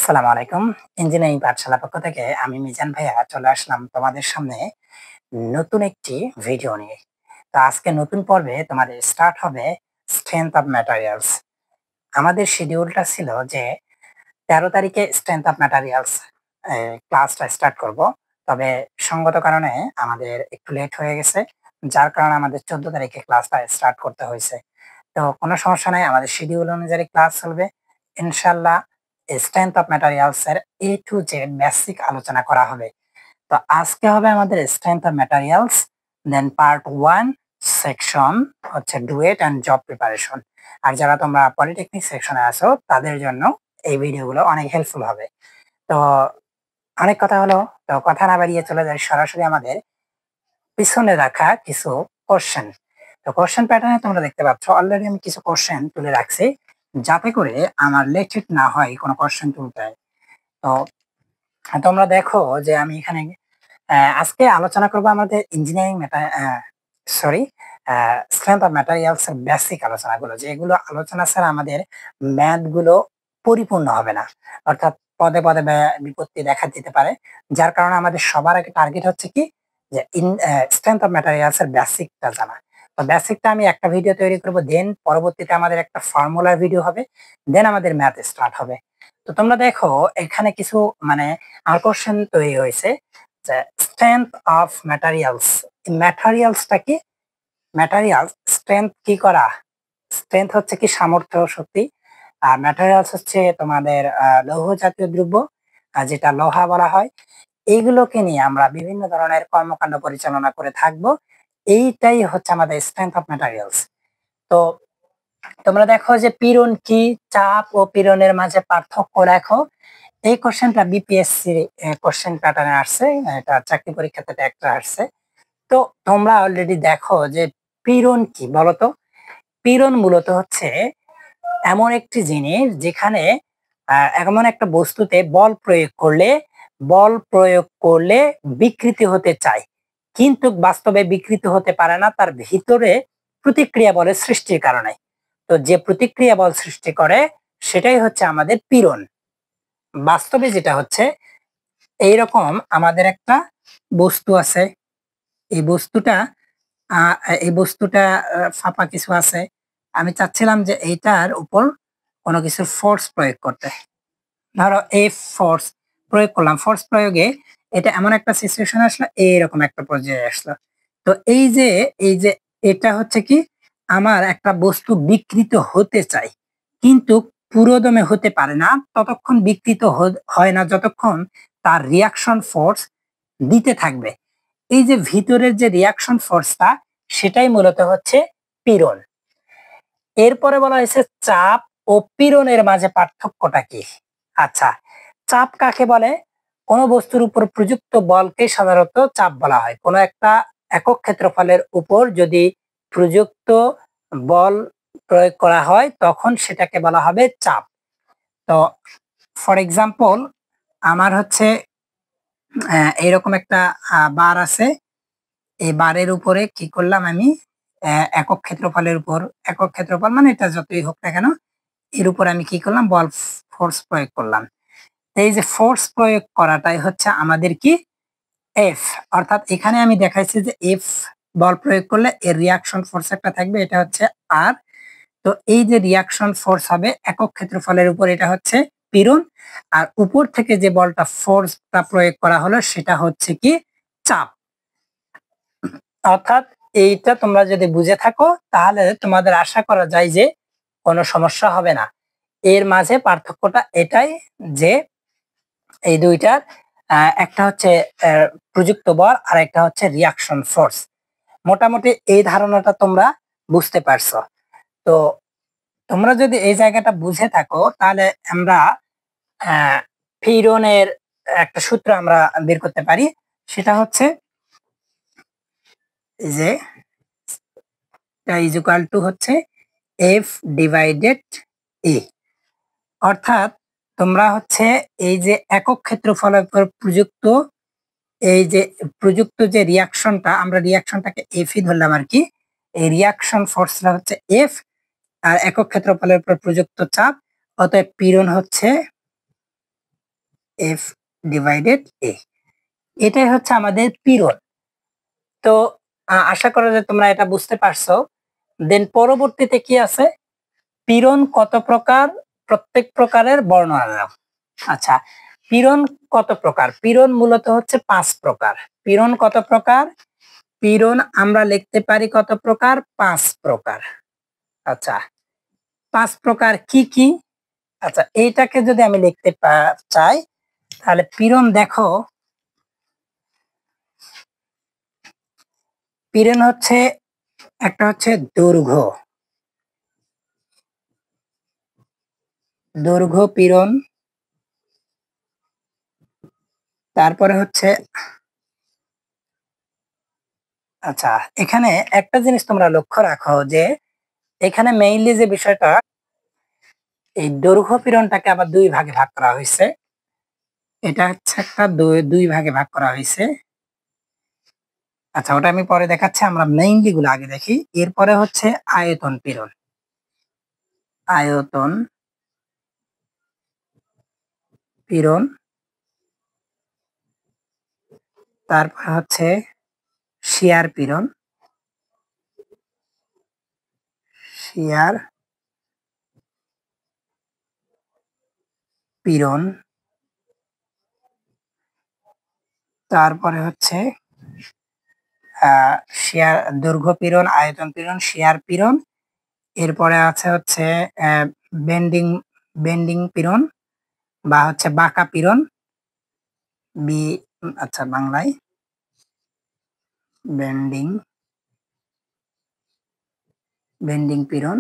আসসালামু আলাইকুম। ইঞ্জিনিয়ারিং পাঠশালা পক্ষ থেকে আমি মিজান ভাইয়া চলে আসলাম তোমাদের সামনে নতুন একটি ভিডিও নিয়ে। তো আজকে নতুন পর্বে তোমাদের স্টার্ট হবে স্ট্রেংথ অফ ম্যাটেরিয়ালস। আমাদের শিডিউলটা ছিল যে ১৩ তারিখে স্ট্রেংথ অফ ম্যাটেরিয়ালস ক্লাসটা স্টার্ট করব। তবে সঙ্গত কারণে আমাদের একটু লেট হয়ে গেছে। যার কারণে আমাদের ১৪ তারিখে ক্লাসটা স্টার্ট করতে হয়েছে। তো কোনো সমস্যা নাই, আমাদের শিডিউল অনুযায়ী ক্লাস চলবে। ইনশাআল্লাহ স্ট্রেংথ অফ ম্যাটেরিয়ালস এর A to Z বেসিক আলোচনা করা হবে। তো আজকে হবে আমাদের strength of materials, then part 1 section হচ্ছে ডুয়েট অ্যান্ড জব প্রিপারেশন। আর যারা তোমরা পলিটেকনিক সেকশনে আছো তাদের জন্য এই ভিডিওগুলো অনেক হেল্পফুল হবে। তো অনেক কথা হলো, তো কথা না বাড়িয়ে চলে যাই সরাসরি আমাদের পিছনে রাখা কিছু কোশ্চেন। তো কোশ্চেন প্যাটার্নে তোমরা দেখতে পাচ্ছ অলরেডি আমি কিছু কোশ্চেন তুলে রাখছি যাতে করে আমার লেট না হয় কোনো কোশ্চেন তুলতে। তো তোমরা দেখো যে আমি এখানে আজকে আলোচনা করব আমাদের engineering sorry strength of materials এর বেসিক আলোচনাগুলো, যেগুলো আলোচনা ছাড়া আমাদের ম্যাথ গুলো পরিপূর্ণ হবে না। অর্থাৎ পদে পদে বিপত্তি দেখা দিতে পারে। যার কারণে আমাদের সবার আগে টার্গেট হচ্ছে কি যে স্ট্রেংথ অফ ম্যাটেরিয়ালস এর বেসিকটা জানা। তো বেসিকটা আমি একটা ভিডিও তৈরি করব, দেন পরবর্তীতে আমাদের একটা ফর্মুলার ভিডিও হবে, দেন আমাদের ম্যাথ স্টার্ট হবে। তো তোমরা দেখো এখানে কিছু মানে আর কোশ্চেন তৈরি হয়েছে যে স্ট্রেংথ অফ ম্যাটেরিয়ালস। ম্যাটেরিয়ালসটা কি? ম্যাটেরিয়ালস স্ট্রেংথ কি করা? স্ট্রেংথ হচ্ছে কি সামর্থ্য, শক্তি। আর ম্যাটেরিয়ালস হচ্ছে তোমাদের লৌহ জাতীয় দ্রব্য, যেটা লোহা বলা হয়। এইগুলোকে নিয়ে আমরা বিভিন্ন ধরনের কর্মকাণ্ড পরিচালনা করে থাকব। এইটাই হচ্ছে আমাদের স্ট্রেংথ অফ ম্যাটেরিয়ালস। তো তোমরা দেখো যে পীড়ন কি, চাপ ও পীড়নের মাঝে পার্থক্য লেখো। এই কোশ্চেনটা বিপিএসসি কোশ্চেন প্যাটার্নে আসছে, এটা চাকরি পরীক্ষাতে একটা আসছে। তো তোমরা অলরেডি দেখো যে পীড়ন কি বলতো? পীড়ন মূলত হচ্ছে এমন একটি জিনিস যেখানে এমন একটা বস্তুতে বল প্রয়োগ করলে বিকৃতি হতে চায়, কিন্তু বাস্তবে বিকৃতি হতে পারে না তার ভিতরে প্রতিক্রিয়া বলের সৃষ্টির কারণে। তো যে প্রতিক্রিয়া বল সৃষ্টি করে সেটাই হচ্ছে আমাদের পীড়ন। বাস্তবে যেটা হচ্ছে এইরকম, আমাদের একটা বস্তু আছে, এই বস্তুটা আহ, এই বস্তুটা ফাঁপা কিছু আছে। আমি চাচ্ছিলাম যে এইটার উপর কোনো কিছুর ফোর্স প্রয়োগ করতে। ধরো এই ফোর্স প্রয়োগ করলাম, ফোর্স প্রয়োগে এটা এমন একটা সিচুয়েশন আসলো, এইরকম একটা পর্যায়ে আসলো। তো এই যে এটা হচ্ছে কি, আমার একটা বস্তু বিকৃত হতে চাই কিন্তু পুরোদমে হতে পারে না, ততক্ষণ বিকৃত হয় না যতক্ষণ তার রিয়াকশন ফোর্স দিতে থাকবে। এই যে ভিতরের যে রিয়াকশন ফোর্সটা, সেটাই মূলত হচ্ছে পীড়ন। এরপরে বলা হয়েছে চাপ ও পীড়নের মাঝে পার্থক্যটা কি। আচ্ছা, চাপ কাকে বলে? কোন বস্তুর উপর প্রযুক্ত বলকে সাধারণত চাপ বলা হয়। কোন একটা একক ক্ষেত্রফলের উপর যদি প্রযুক্ত বল প্রয়োগ করা হয় তখন সেটাকে বলা হবে চাপ। তো ফর এক্সাম্পল, আমার হচ্ছে এইরকম একটা বার আছে। এই বারের উপরে কি করলাম আমি, একক ক্ষেত্রফলের উপর, একক ক্ষেত্রফল মানে এটা যতই হোক না কেন, এর উপর আমি কি করলাম, বল ফোর্স প্রয়োগ করলাম। এই যে ফোর্স প্রয়োগ করাটাই হচ্ছে আমাদের কি এফ। অর্থাৎ এখানে আমি দেখাইছি যে এফ বল প্রয়োগ করলে এর রিয়াকশন ফোর্স একটা থাকবে, এটা হচ্ছে আর। তো এই যে রিয়াকশন ফোর্স হবে একক ক্ষেত্রফলের উপর, এটা হচ্ছে পীড়ন। আর উপর থেকে যে বলটা ফোর্সটা প্রয়োগ করা হলো সেটা হচ্ছে কি চাপ। অর্থাৎ এইটা তোমরা যদি বুঝে থাকো তাহলে তোমাদের আশা করা যায় যে কোনো সমস্যা হবে না। এর মাঝে পার্থক্যটা এটাই যে এই দুইটার একটা হচ্ছে প্রযুক্ত বল আর একটা হচ্ছে রিয়াকশন ফোর্স। মোটামুটি এই ধারণাটা তোমরা বুঝতে পারছো। তো তোমরা যদি এই জায়গাটা বুঝে থাকো তাহলে আমরা পীড়নের একটা সূত্র আমরা বের করতে পারি। সেটা হচ্ছে যে ইজ ইকুয়াল টু হচ্ছে এফ ডিভাইডেড এ। অর্থাৎ তোমরা হচ্ছে এই যে একক ক্ষেত্রফলের উপর প্রযুক্ত, এই যে প্রযুক্ত যে রিয়াকশনটা, আমরা রিয়াকশনটাকে এফই ধরলাম আর কি। এই রিয়াকশন ফোর্সটা হচ্ছে এফ, আর একক ক্ষেত্রফলের উপর প্রযুক্ত চাপ, অতএব পীড়ন হচ্ছে এফ ডিভাইডেড এ, এটাই হচ্ছে আমাদের পীড়ন। তো আশা করা যে তোমরা এটা বুঝতে পারছো। দেন পরবর্তীতে কি আছে, পীড়ন কত প্রকার, প্রত্যেক প্রকারের বর্ণনা দাও। আচ্ছা, পীড়ন কত প্রকার? পীড়ন মূলত হচ্ছে 5 প্রকার। পীড়ন কত প্রকার? পীড়ন আমরা লিখতে পারি কত প্রকার? 5 প্রকার। আচ্ছা, 5 প্রকার কি কি? আচ্ছা, এইটাকে যদি আমি লিখতে চাই তাহলে পীড়ন দেখো, পীড়ন হচ্ছে একটা হচ্ছে দৈর্ঘ্য, দৈর্ঘ্য পীড়ন। তারপরে হচ্ছে, আচ্ছা এখানে একটা জিনিস তোমরা লক্ষ্য রাখো যে এখানে মেইনলি যে বিষয়টা, এই দৈর্ঘ্য পীড়নটাকে আবার দুই ভাগে ভাগ করা হয়েছে। এটা হচ্ছে একটা দুই ভাগে ভাগ করা হয়েছে। আচ্ছা, ওটা আমি পরে দেখাচ্ছি, আমরা মেইনলি গুলো আগে দেখি। এরপরে হচ্ছে আয়তন পীড়ন, আয়তন পীড়ন। তারপর হচ্ছে শিয়ার পীড়ন, শিয়ার পীড়ন। তারপরে হচ্ছে শিয়ার, দৈর্ঘ্য পীড়ন, আয়তন পীড়ন, শিয়ার পীড়ন। এরপরে আছে হচ্ছে বেন্ডিং, বেন্ডিং পীড়ন বা হচ্ছে বাঁকা পীড়ন, বি, আচ্ছা বাংলায় বেন্ডিং, বেন্ডিং পীড়ন।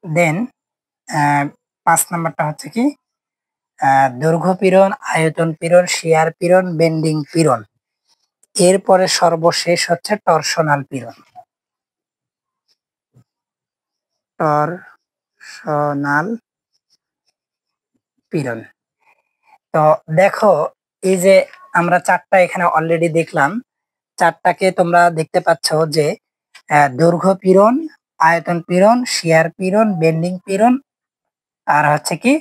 দেন 5 নাম্বারটা হচ্ছে কি, দৈর্ঘ্য পীড়ন, আয়তন পীড়ন, শিয়ার পীড়ন, বেন্ডিং পীড়ন। এরপরে সর্বশেষ হচ্ছে টরশনাল পীড়ন, টরশনাল পীড়ন। তো দেখো, এই যে আমরা চারটা এখানে অলরেডি দেখলাম, চারটাকে তোমরা দেখতে পাচ্ছ যে দৈর্ঘ্য পীড়ন, আয়তন পীড়ন, শিয়ার পীড়ন, বেন্ডিং পীড়ন, আর হচ্ছে কি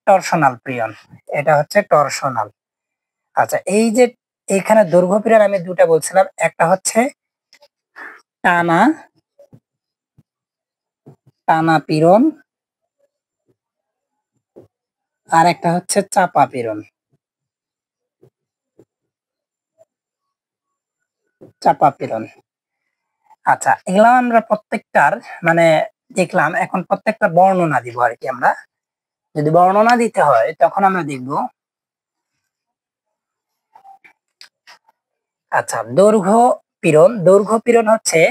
টরশনাল পীড়ন। এটা হচ্ছে টরশনাল। আচ্ছা, এই যে এখানে দৈর্ঘ্য পীড়ন আমি দুটা বলছিলাম, একটা হচ্ছে টানা, টানা পীড়ন, আর একটা হচ্ছে চাপা পীড়ন, চাপা পীড়ন। আচ্ছা, এগুলা আমরা প্রত্যেকটার মানে দেখলাম, এখন প্রত্যেকটা বর্ণনা দিব আর কি। আমরা যদি বর্ণনা দিতে হয় তখন আমরা দেখব, আচ্ছা দৈর্ঘ্য পীড়ন। দৈর্ঘ্য পীড়ন হচ্ছে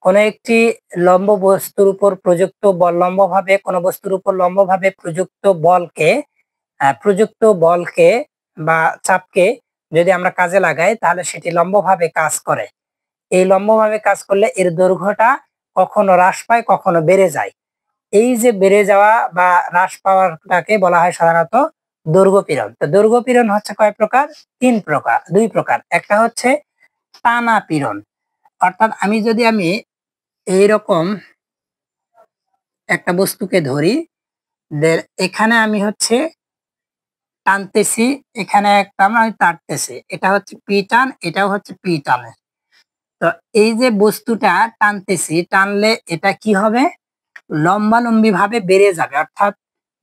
কোন একটি লম্ব বস্তুর উপর প্রযুক্ত বল, লম্বভাবে কোন বস্তুর উপর লম্বভাবে প্রযুক্ত বলকে, প্রযুক্ত বলকে বা চাপকে যদি আমরা কাজে লাগাই তাহলে সেটি লম্বভাবে কাজ করে। এই লম্বভাবে কাজ করলে এর দৈর্ঘ্যটা কখনো হ্রাস পায়, কখনো বেড়ে যায়। এই যে বেড়ে যাওয়া বা হ্রাস পাওয়াটাকে বলা হয় সাধারণত দৈর্ঘ্য পীড়ন। তো দৈর্ঘ্য পীড়ন হচ্ছে কয় প্রকার? 3 প্রকার, 2 প্রকার। একটা হচ্ছে টানা পীড়ন, অর্থাৎ আমি এইরকম একটা বস্তুকে ধরি, এখানে আমি হচ্ছে টানতেছি, এখানে একটা আমি তাড়তেছি, এটা হচ্ছে পি টান, এটাও হচ্ছে পি টান। তো এই যে বস্তুটা টানতেছি, টানলে এটা কি হবে? লম্বালম্বি ভাবে বেড়ে যাবে, অর্থাৎ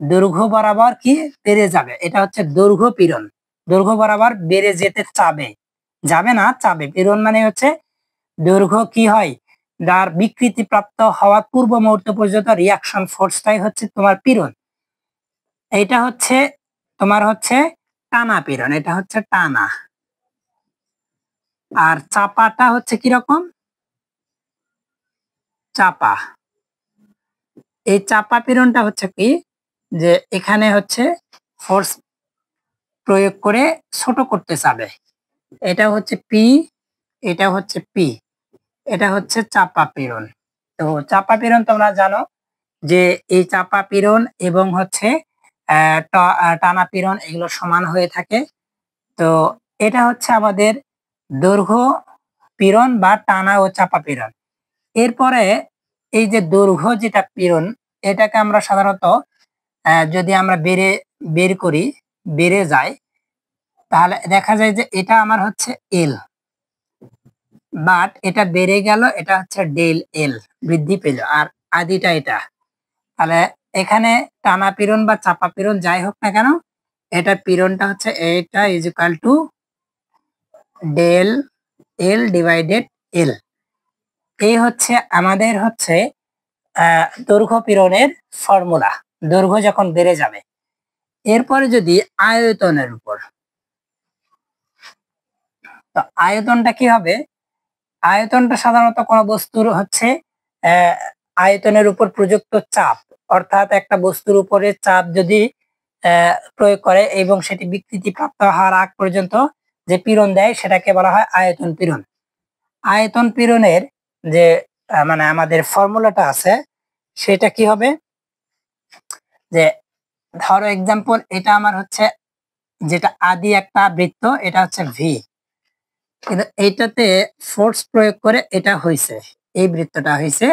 দৈর্ঘ্য বরাবর কি বেড়ে যাবে। এটা হচ্ছে দৈর্ঘ্য পীড়ন। দৈর্ঘ্য বরাবর বেড়ে যেতে চাবে, যাবে না, চাবে। পীড়ন মানে হচ্ছে দৈর্ঘ্য কি হয়, যার বিকৃতি প্রাপ্ত হওয়ার পূর্ব মুহূর্ত পর্যন্ত রিয়াকশন ফোর্সটাই হচ্ছে তোমার পীড়ন। এটা হচ্ছে তোমার হচ্ছে টানা পীড়ন, এটা হচ্ছে টানা। আর চাপাটা হচ্ছে কিরকম? চাপা। এই চাপা পীড়নটা হচ্ছে কি, যে এখানে হচ্ছে ফোর্স প্রয়োগ করে ছোট করতে চাবে। এটা হচ্ছে পি, এটা হচ্ছে পি, এটা হচ্ছে চাপা পীড়ন। তো চাপা পীড়ন তোমরা জানো যে এই চাপা পীড়ন এবং হচ্ছে টানা পীড়ন এগুলো সমান হয়ে থাকে। তো এটা হচ্ছে আমাদের দৈর্ঘ্য পীড়ন বা টানা ও চাপা পীড়ন। এরপরে এই যে দৈর্ঘ্য যেটা পীড়ন, এটাকে আমরা সাধারণত যদি আমরা বের করি, বেড়ে যায়, তাহলে দেখা যায় যে এটা আমার হচ্ছে এল, বাট এটা বেড়ে গেল, এটা হচ্ছে ডেল এল, বৃদ্ধি পেল, আর আদিটা এটা। তাহলে এখানে টানা পীড়ন বা চাপা পীড়ন যাই হোক না কেন, এটা পীড়নটা হচ্ছে এটা is equal to del L divided L. এই হচ্ছে আমাদের হচ্ছে দৈর্ঘ্য পীড়নের ফর্মুলা, দৈর্ঘ্য যখন বেড়ে যাবে। এরপরে যদি আয়তনের উপর, তো আয়তনটা কি হবে? আয়তনটা সাধারণত কোনো বস্তুর হচ্ছে আয়তনের উপর প্রযুক্ত চাপ, অর্থাৎ একটা বস্তুর উপরে চাপ যদি প্রয়োগ করে এবং সেটি বিকৃতি প্রাপ্ত হওয়ার আগ পর্যন্ত যে পীড়ন দেয় সেটাকে বলা হয় আয়তন পীড়ন। আয়তন পীড়নের যে মানে আমাদের ফর্মুলাটা আছে সেটা কি হবে, যে ধরো এক্সাম্পল এটা আমার হচ্ছে যেটা আদি একটা বৃত্ত, এটা হচ্ছে ভি, কিন্তু এইটাতে ফোর্স প্রয়োগ করে এটা হয়েছে, এই বৃত্তটা হয়েছে।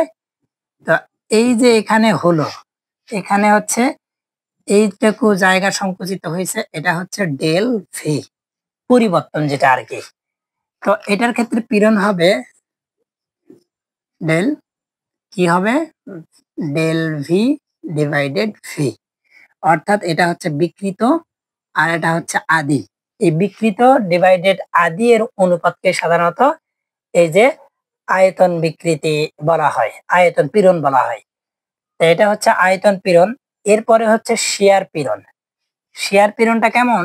তো এই যে এখানে হলো, এখানে হচ্ছে এইটুকু জায়গা সংকুচিত হয়েছে, এটা হচ্ছে ডেল ভি, পরিবর্তন যেটা আর কি। তো এটার ক্ষেত্রে পীড়ন হবে ডেল, কি হবে, ডেল ভি ডিভাইডেড ভি, অর্থাৎ এটা হচ্ছে বিকৃত আর এটা হচ্ছে আদি। এই বিকৃত ডিভাইডেড আদি এর অনুপাতকে সাধারণত এই যে আয়তন বিকৃতি বলা হয়, আয়তন পীড়ন বলা হয়। তো এটা হচ্ছে আয়তন পীড়ন। এরপরে হচ্ছে শিয়ার পীড়ন। শিয়ার পীড়নটা কেমন,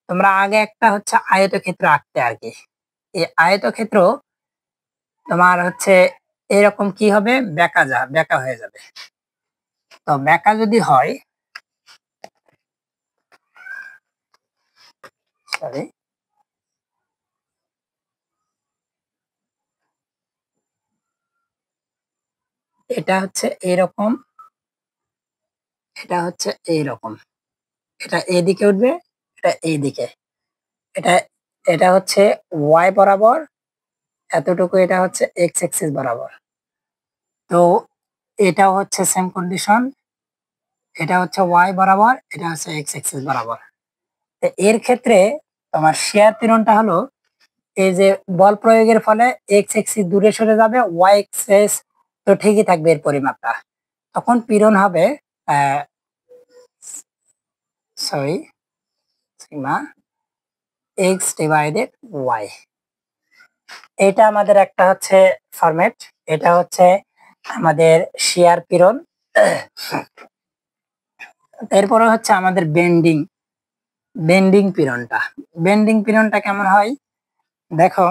তোমরা আগে একটা হচ্ছে আয়তক্ষেত্র আঁকতে আর কি। এই আয়তক্ষেত্র তোমার হচ্ছে এরকম কি হবে, বেঁকা হয়ে যাবে। তো বেঁকা যদি হয়, সরি, এটা হচ্ছে এরকম, এটা হচ্ছে এইরকম, এটা এদিকে উঠবে, এটা এইদিকে, এটা এটা হচ্ছে ওয়াই বরাবর এতটুকু, এটা হচ্ছে এক্স এক্সিস বরাবর। তো এটাও হচ্ছে সেম কন্ডিশন, এটা হচ্ছে ওয়াই বরাবর, এটা হচ্ছে এক্স এক্সিস বরাবর। তো এর ক্ষেত্রে তোমার শিয়ার পীড়নটা হলো এই যে বল প্রয়োগের ফলে এক্স এক্সিস দূরে সরে যাবে, ওয়াই এক্সিস তো ঠিকই থাকবে এর পরিমাপটা, তখন পীড়ন হবে sorry sigma x divided y. এটা আমাদের একটা হচ্ছে ফরম্যাট, এটা হচ্ছে আমাদের শিয়ার পীড়ন। এরপরে হচ্ছে আমাদের বেন্ডিং পীড়নটা। বেন্ডিং পীড়নটা কেমন হয় দেখো,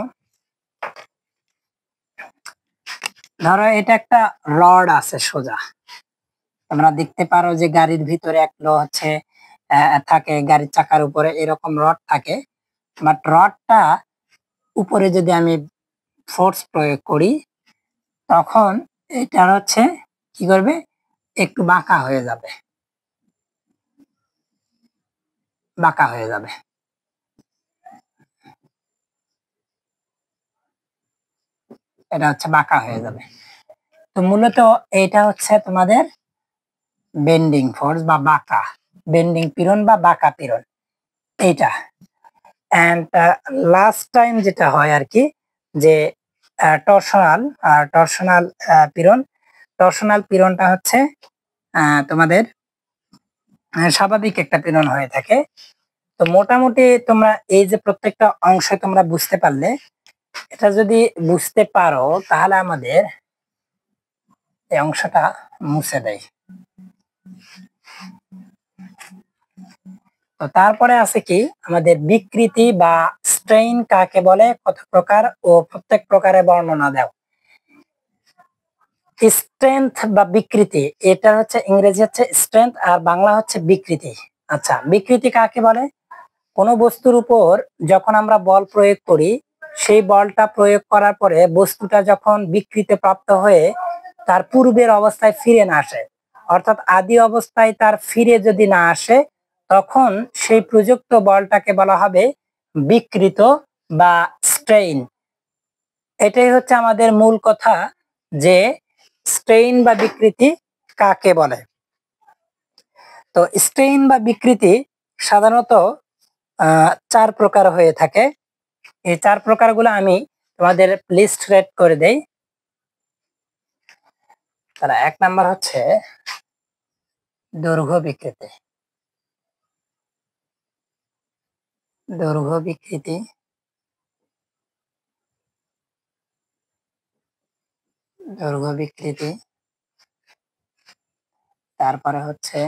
ধরো এটা একটা রড আছে সোজা, তোমরা দেখতে পারো যে গাড়ির ভিতরে একটা হচ্ছে থাকে, গাড়ির চাকার উপরে এরকম রড থাকে, বাট রডটা উপরে যদি আমি ফোর্স প্রয়োগ করি তখন এটা হচ্ছে কি করবে, একটু বাঁকা হয়ে যাবে, বাঁকা হয়ে যাবে, এটা হচ্ছে বাঁকা হয়ে যাবে। তো মূলত এটা হচ্ছে তোমাদের বেন্ডিং ফোর্স বা বাঁকা, বেন্ডিং পীড়ন বা বাঁকা পীড়ন এইটা। এন্ড লাস্ট টাইম যেটা হয় আর কি, যে টর্শনাল পীড়ন। টর্শনাল পীড়নটা হচ্ছে তোমাদের স্বাভাবিক একটা পীড়ন হয়ে থাকে। তো মোটামুটি তোমরা এই যে প্রত্যেকটা অংশ তোমরা বুঝতে পারলে, এটা যদি বুঝতে পারো তাহলে আমাদের এই অংশটা মুছে দেয়। তো তারপরে আছে কি আমাদের বিকৃতি বা স্ট্রেইন কাকে বলে, কত প্রকার ও প্রত্যেক প্রকারের বর্ণনা দাও। স্ট্রেংথ বা বিকৃতি, এটা হচ্ছে ইংরেজি হচ্ছে স্ট্রেংথ আর বাংলা হচ্ছে বিকৃতি। আচ্ছা, বিকৃতি কাকে বলে, কোন বস্তুর উপর যখন আমরা বল প্রয়োগ করি, সেই বলটা প্রয়োগ করার পরে বস্তুটা যখন বিকৃতি প্রাপ্ত হয়ে তার পূর্বের অবস্থায় ফিরে না আসে, অর্থাৎ আদি অবস্থায় তার ফিরে যদি না আসে, তখন সেই প্রযুক্ত বলটাকে বলা হবে বিকৃত বা স্ট্রেইন। এটাই হচ্ছে আমাদের মূল কথা, যে স্ট্রেইন বা বিকৃতি কাকে বলে। তো তো স্ট্রেইন বা বিকৃতি সাধারণত 4 প্রকার হয়ে থাকে। এই 4 প্রকারগুলো আমি তোমাদের লিস্ট রেড করে দেই। তাহলে 1 নাম্বার হচ্ছে দৈর্ঘ্য বিকৃতি। দৈর্ঘ্য বিকৃতি, দৈর্ঘ্য বিকৃতি। তারপরে হচ্ছে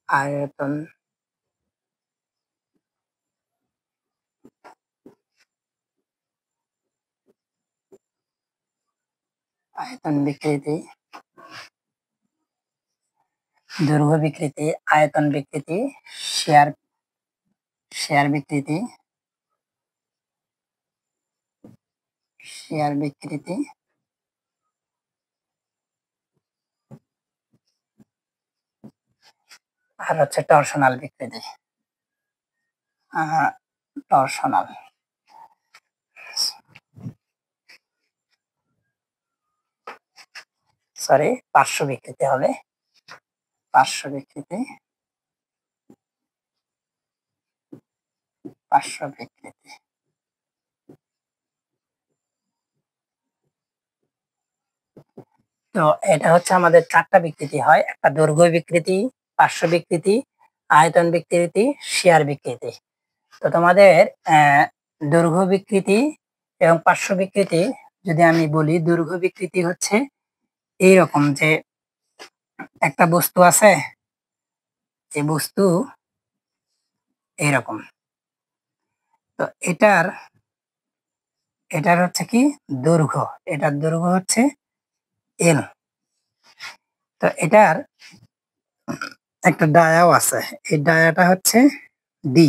আয়তন, আয়তন বিকৃতি, দৈর্ঘ্য বিকৃতি, আয়তন বিকৃতি, শেয়ার শেয়ার বিকৃতি, শেয়ার বিকৃতি, আর হচ্ছে টরশনাল বিকৃতি। টরশনাল, সরি, পার্শ্ব বিকৃতি হবে, পার্শ্ব বিকৃতি, পার্শ্ব বিকৃতি। তো এটা হচ্ছে আমাদের 4টা বিকৃতি হয়, একটা দৈর্ঘ্য বিকৃতি, পার্শ্ব বিকৃতি, আয়তন বিকৃতি, শেয়ার বিকৃতি। তো তোমাদের দৈর্ঘ্য বিকৃতি এবং পার্শ্ব বিকৃতি যদি আমি বলি, দৈর্ঘ্য বিকৃতি হচ্ছে এইরকম যে একটা বস্তু আছে, যে বস্তু এইরকম, তো এটার এটার হচ্ছে কি দৈর্ঘ্য, এটার দৈর্ঘ্য হচ্ছে এল। তো এটার একটা ডায়াও আছে, এই ডায়াটা হচ্ছে ডি।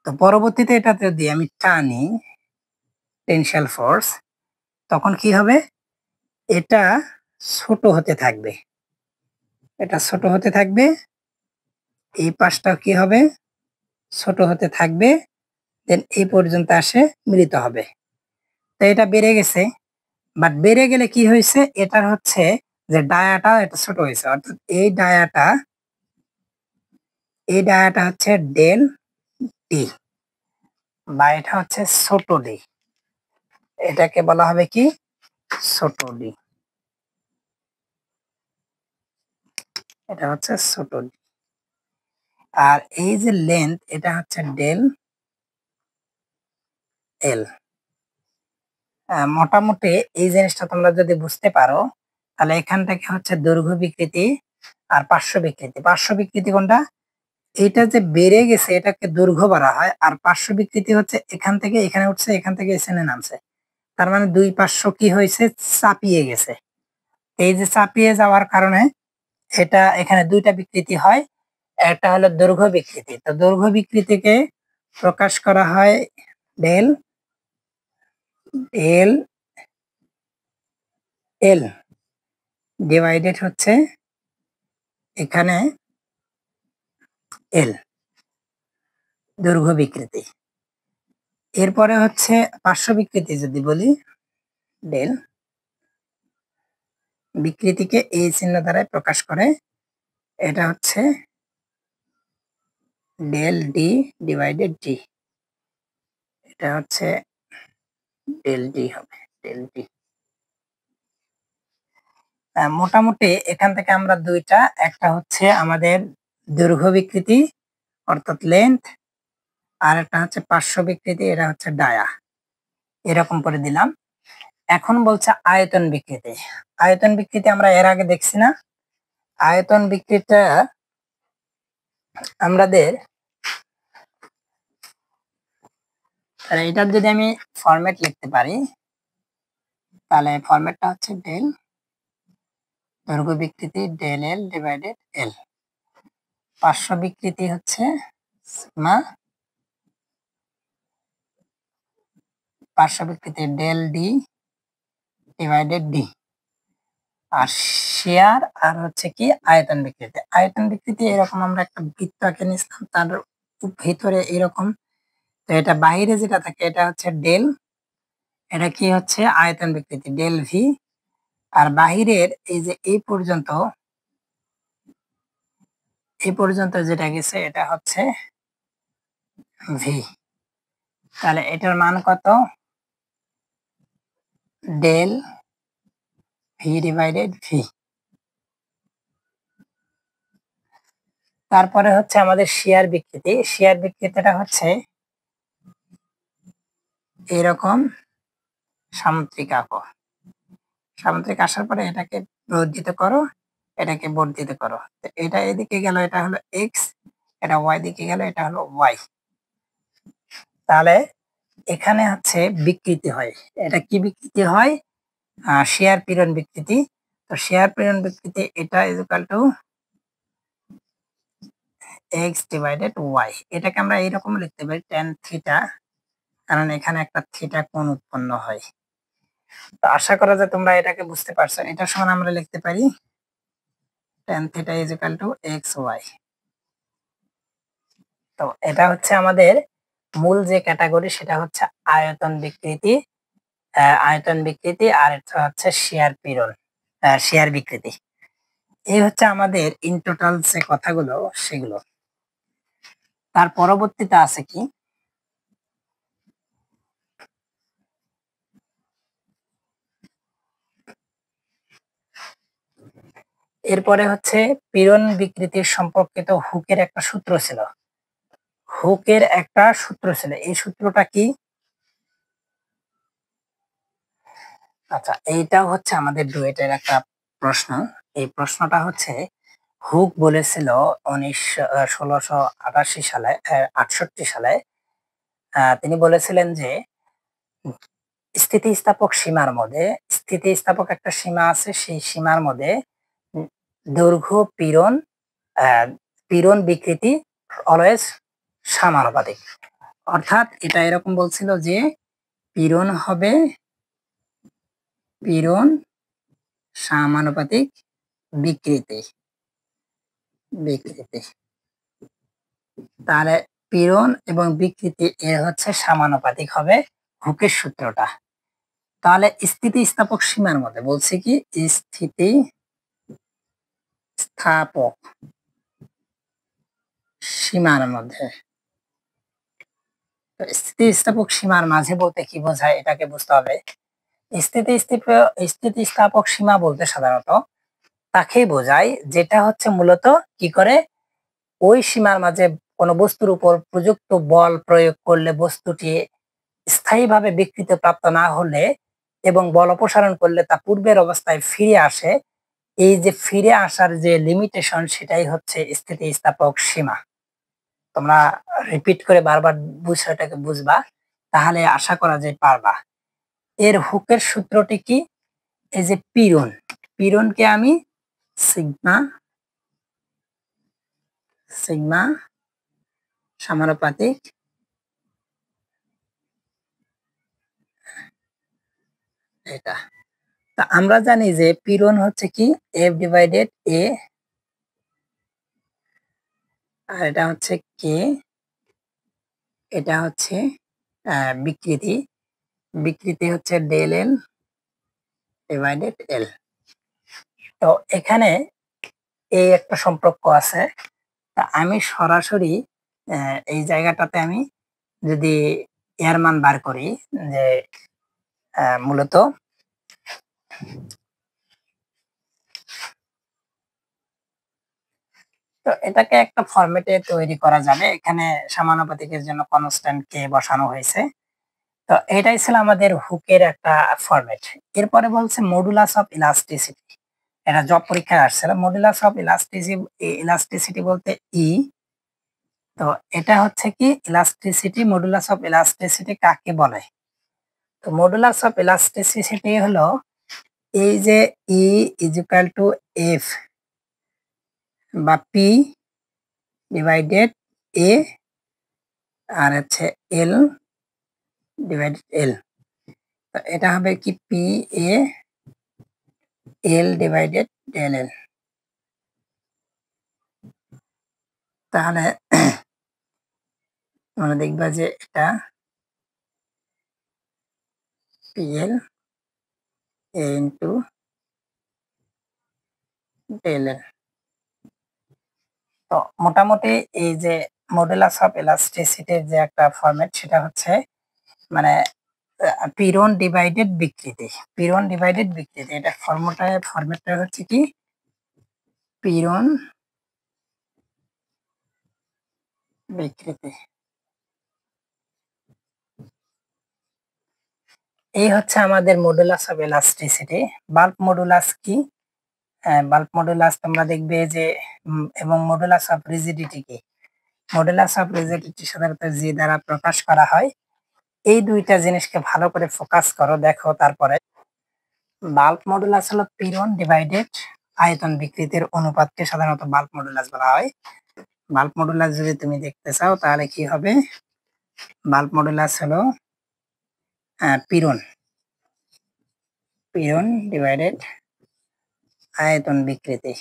তো পরবর্তীতে এটা যদি আমি টানি টেনশিয়াল ফোর্স, তখন কি হবে, এটা ছোট হতে থাকবে, এটা ছোট হতে থাকবে, এই পাশটা কি হবে, ছোট হতে থাকবে, দেন এই পর্যন্ত আসে মিলিত হবে। তো এটা বেড়ে গেছে, বাট বেড়ে গেলে কি হয়েছে, এটার হচ্ছে যে ডায়াটা এটা ছোট হয়েছে, অর্থাৎ এই ডায়াটা হচ্ছে ডেল ডি, বা এটা হচ্ছে ছোট ডি, এটাকে বলা হবে কি ছোট ডি, এটা হচ্ছে ছোট ডি। আর এই যে লেন্থ, এটা হচ্ছে ডেল এল। মোটামুটি এই জিনিসটা তোমরা যদি বুঝতে পারো, তাহলে এখান থেকে হচ্ছে দৈর্ঘ্য বিকৃতি আর পার্শ্ব বিকৃতি। পার্শ্ব বিকৃতি কোনটা, এটা যে বেড়ে গেছে এটাকে দৈর্ঘ্য বলা হয়, আর পার্শ্ব বিকৃতি হচ্ছে এখান থেকে এখানে উঠছে, এখান থেকে এখানে নামছে, তার মানে দুই পার্শ্ব কি হয়েছে, চাপিয়ে গেছে। এই যে চাপিয়ে যাওয়ার কারণে এটা এখানে দুইটা বিকৃতি হয়, একটা হলো দৈর্ঘ্য বিকৃতি। তো দৈর্ঘ্য বিকৃতিকে প্রকাশ করা হয় ডেল এল এল ডিভাইডেড হচ্ছে এখানে এল, দৈর্ঘ্য বিকৃতি। এরপরে হচ্ছে পার্শ্ব বিকৃতি যদি বলি, ডেল বিকৃতিকে এই চিহ্ন দ্বারা প্রকাশ করে, এটা হচ্ছে ডেল ডি ডিভাইডেড ডি, এটা হচ্ছে ডেল ডি হবে, ডেল ডি। মোটামুটি এখান থেকে আমরা দুইটা, একটা হচ্ছে আমাদের দৈর্ঘ্য বিকৃতি অর্থাৎ লেন্থ, আর একটা হচ্ছে পার্শ্ব বিকৃতি, এটা হচ্ছে ডায়া, এরকম করে দিলাম। এখন বলছে আয়তন বিকৃতি। আয়তন বিকৃতি আমরা এর আগে দেখছি না, আয়তন বিকৃতিটা আমাদের, তাহলে এটার যদি আমি ফরম্যাট লিখতে পারি, তাহলে ফরম্যাটটা হচ্ছে ডেল দৈর্ঘ্য বিকৃতি ডেল এল ডিভাইডেড এল, পার্শ্ব বিকৃতি হচ্ছে সিগমা, পার্শ্ব বিকৃতি ডেল ডি ডিভাইডেড ডি, আর শেয়ার আর হচ্ছে কি আয়তন বিকৃতি। আয়তন বিকৃতি এরকম আমরা একটা বৃত্ত আঁকে নিছিলাম, তার ভিতরে এরকম, তো এটা বাইরে যেটা থাকে এটা হচ্ছে ডেল এটা কি হচ্ছে আয়তন বিকৃতি ডেল ভি, আর বাহিরের এই যে এই পর্যন্ত যেটা গেছে এটা হচ্ছে ভি। তাহলে এটার মান কত? Del v divided v. তারপরে হচ্ছে আমাদের শিয়ার বিকৃতি। শিয়ার বিকৃতিটা হচ্ছে এরকম সামুদ্রিক আঁকো। সামুদ্রিক আসার পরে এটাকে বর্ধিত করো, এটাকে বর্ধিত করো। তো এটা এদিকে গেল, এটা হলো এক্স, এটা ওয়াই দিকে গেল, এটা হলো ওয়াই। তাহলে এখানে হচ্ছে বিকৃতি হয়। এটা কি বিকৃতি হয়? শেয়ার পীড়ন বিকৃতি। তো শেয়ার পীড়ন বিকৃতি এটা is equal to x divided y. এটাকে আমরা এইরকম লিখতে পারি ট্যান থিটা, কারণ এখানে একটা থিটা কোণ উৎপন্ন হয়। তো আশা করা যায় তোমরা এটাকে বুঝতে পারছো। এটা সমান আমরা লিখতে পারি tan theta is equal to x y. তো এটা হচ্ছে আমাদের মূল যে ক্যাটাগরি, সেটা হচ্ছে আয়তন বিকৃতি। আয়তন বিকৃতি, আর এটা হচ্ছে শেয়ার পীড়ন, শেয়ার বিকৃতি। এই হচ্ছে আমাদের ইন টোটাল যে কথাগুলো সেগুলো। তার পরবর্তীতে আছে কি? এরপরে হচ্ছে পীড়ন বিকৃতির সম্পর্কিত হুকের একটা সূত্র ছিল। হুকের একটা সূত্র ছিল, এই সূত্রটা কি? আচ্ছা, এইটাও হচ্ছে আমাদের ডুয়েটের একটা প্রশ্ন। এই প্রশ্নটা হচ্ছে হুক বলেছিল 1688 সালে 68 সালে তিনি বলেছিলেন যে স্থিতিস্থাপক সীমার মধ্যে, স্থিতিস্থাপক একটা সীমা আছে, সেই সীমার মধ্যে উম, দৈর্ঘ্য পীড়ন বিকৃতি অলওয়েজ সমানুপাতিক। অর্থাৎ এটা এরকম বলছিল যে পীড়ন হবে পীড়ন সমানুপাতিক বিকৃতি বিকৃতি তাহলে পীড়ন এবং বিকৃতি এর হচ্ছে সমানুপাতিক হবে হুকের সূত্রটা। তাহলে স্থিতিস্থাপক সীমার মধ্যে বলছে কি স্থিতিস্থাপক সীমার মধ্যে, তো স্থিতিস্থাপক সীমার মাঝে বলতে কি বোঝায় এটাকে বুঝতে হবে। স্থিতিস্থাপক সীমা বলতে সাধারণত তাকেই বোঝায় যেটা হচ্ছে মূলত কি করে ওই সীমার মাঝে কোনো বস্তুর উপর প্রযুক্ত বল প্রয়োগ করলে বস্তুটি স্থায়ীভাবে বিকৃতি প্রাপ্ত না হলে এবং বল অপসারণ করলে তা পূর্বের অবস্থায় ফিরে আসে। এই যে ফিরে আসার যে লিমিটেশন, সেটাই হচ্ছে স্থিতিস্থাপক সীমা। তোমরা রিপিট করে বারবার বিষয়টাকে বুঝবা, তাহলে আশা করা যায় পারবা। এর হুকের সূত্রটি কি? এই যে পীড়ন, পীড়নকে আমি সিগমা সিগমা সমানুপাতিক এটা। তা আমরা জানি যে পীড়ন হচ্ছে কি এফ ডিভাইডেড এ, আর এটা হচ্ছে কে, এটা হচ্ছে বিকৃতি, বিকৃতি হচ্ছে ডেল এল ডিভাইডেড এল। তো এখানে এই একটা সম্পর্ক আছে। তা আমি সরাসরি এই জায়গাটাতে আমি যদি এর মান বার করি, যে মূলত তো এটাকে একটা ফরম্যাটে তৈরি করা যাবে। এখানে সমানুপাতিকের জন্য কনস্ট্যান্ট কে বসানো হয়েছে। তো এটাই ছিল আমাদের হুকের একটা ফরম্যাট। এরপরে বলছে মডুলাস অফ ইলাস্টিসিটি। এটা জব পরীক্ষায় আসছিল। মডুলাস অফ ইলাস্টিসিটি বলতে ই। তো এটা হচ্ছে কি ইলাস্টিসিটি, মডুলাস অফ ইলাস্টিসিটি কাকে বলে? তো মডুলাস অফ ইলাস্টিসিটি হলো এই যে E is equal to F বা পি ডিভাইডেড এ, আর হচ্ছে এল ডিভাইডেড এল। তো এটা হবে কি P A L divided del L. তাহলে তোমরা দেখবা যে এটা PL A into del L. তো মোটামুটি এই যে মডুলাস অফ ইলাস্টিসিটির যে একটা ফরম্যাট সেটা হচ্ছে মানে পীড়ন ডিভাইডেড বিকৃতি। পীড়ন ডিভাইডেড বিকৃতি এটা ফরম্যাটটা হচ্ছে কি পীড়ন বিকৃতি। এই হচ্ছে আমাদের modulus of elasticity. Bulk modulus কি? বাল্ক মডুলাস তোমরা দেখবে যে এবং মডুলাস অফ রিজিডিটি কি? মডুলাস অফ রিজিডিটি সাধারণত জি দ্বারা প্রকাশ করা হয়। এই দুইটা জিনিসকে ভালো করে ফোকাস করো, দেখো। তারপরে বাল্ক মডুলাস হলো পীড়ন ডিভাইডেড আয়তন বিকৃতির অনুপাতকে সাধারণত বাল্ক মডুলাস বলা হয়। বাল্ক মডুলাস যদি তুমি দেখতে চাও তাহলে কি হবে? বাল্ক মডুলাস হলো পীড়ন ডিভাইডেড আয়তন বিকৃতি।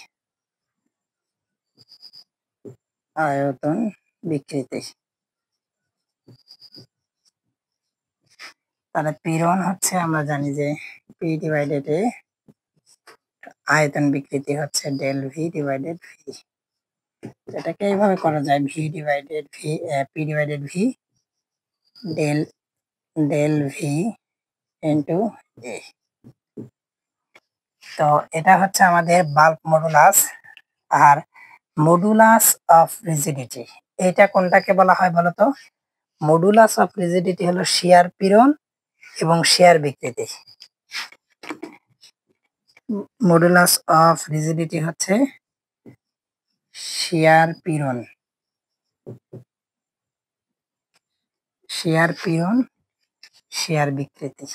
তাহলে পীড়ন হচ্ছে আমরা জানি যে পি ডিভাইডেড এ, আয়তন বিকৃতি হচ্ছে ডেল ভি ডিভাইডেড ভি। এটাকে এইভাবে করা যায় V divided V, P divided V del V into A. তো এটা হচ্ছে আমাদের বাল্ক মডুলাস। আর মডুলাস অফ রিজিডিটি এটা কোনটাকে বলা হয় বলতো? মডুলাস অফ রিজিডিটি হলো শিয়ার পীড়ন এবং শিয়ার বিকৃতি। মডুলাস অফ রিজিডিটি হচ্ছে শিয়ার পীড়ন শিয়ার বিকৃতি।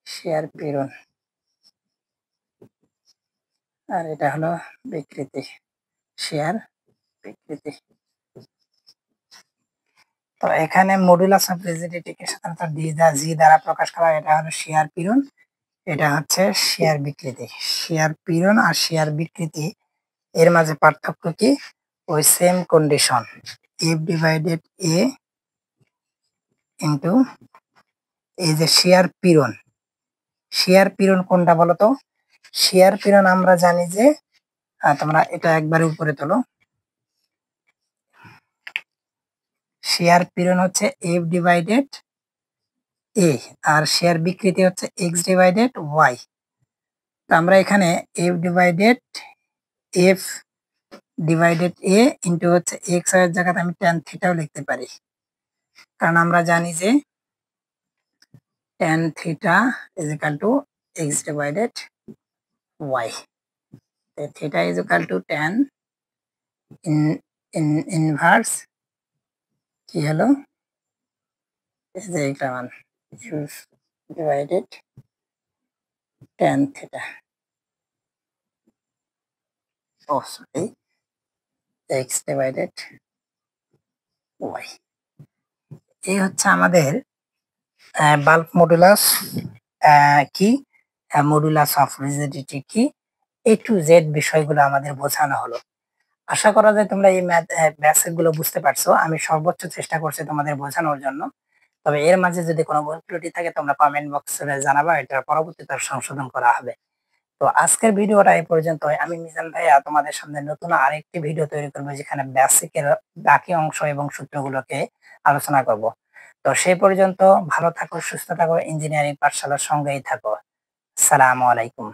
শিয়ার পীড়ন আর এটা হলো বিকৃতি, শিয়ার বিকৃতি। তো এখানে মডুলাস অফ রিজিডিটিকে সাধারণত জি দ্বারা প্রকাশ করা হয়। এটা হলো শিয়ার পীড়ন, এটা হচ্ছে শিয়ার বিকৃতি। শিয়ার পীড়ন আর শিয়ার বিকৃতি এর মাঝে পার্থক্য কি? ওই সেম কন্ডিশন, এফ ডিভাইডেড এ ইন্টু এই যে শিয়ার পীড়ন কোনটা বলতো? শিয়ার পীড়ন আমরা জানি যে তোমরা এটা একবারে উপরে তোলো। শিয়ার পীড়ন হচ্ছে এফ ডিভাইডেড এ আর শিয়ার বিকৃতি হচ্ছে এক্স ডিভাইডেড ওয়াই। তো আমরা এখানে এফ ডিভাইডেড এ ইন্টু হচ্ছে এক্স এর জায়গাতে আমি ট্যান থিটাও লিখতে পারি, কারণ আমরা জানি যে tan theta is equal to x divided y. Theta is equal to tan inverse কি হলো এই যে এটা মান divided tan theta, oh sorry x divided y. এই হচ্ছে আমাদের বাল্ক মডুলাস কি, মডুলাস অফ রিজিডিটি কি, এ টু জেড বিষয়গুলো আমাদের বোঝানো হলো। আশা করা যায় তোমরা এই বেসিক গুলো বুঝতে পারছো। আমি সর্বোচ্চ চেষ্টা করছি তোমাদের বোঝানোর জন্য। তবে এর মাঝে যদি কোনো ভুল ত্রুটি থাকে তোমরা কমেন্ট বক্সে জানাবা, এটা পরবর্তীতে সংশোধন করা হবে। তো আজকের ভিডিওটা এই পর্যন্তই। আমি মিজান ভাইয়া তোমাদের সামনে নতুন আরেকটি ভিডিও তৈরি করবো যেখানে বেসিকের বাকি অংশ এবং সূত্রগুলোকে আলোচনা করব। তো সেই পর্যন্ত ভালো থাকো, সুস্থ থাকো, ইঞ্জিনিয়ারিং পাঠশালার সঙ্গেই থাকো। আসসালামু আলাইকুম।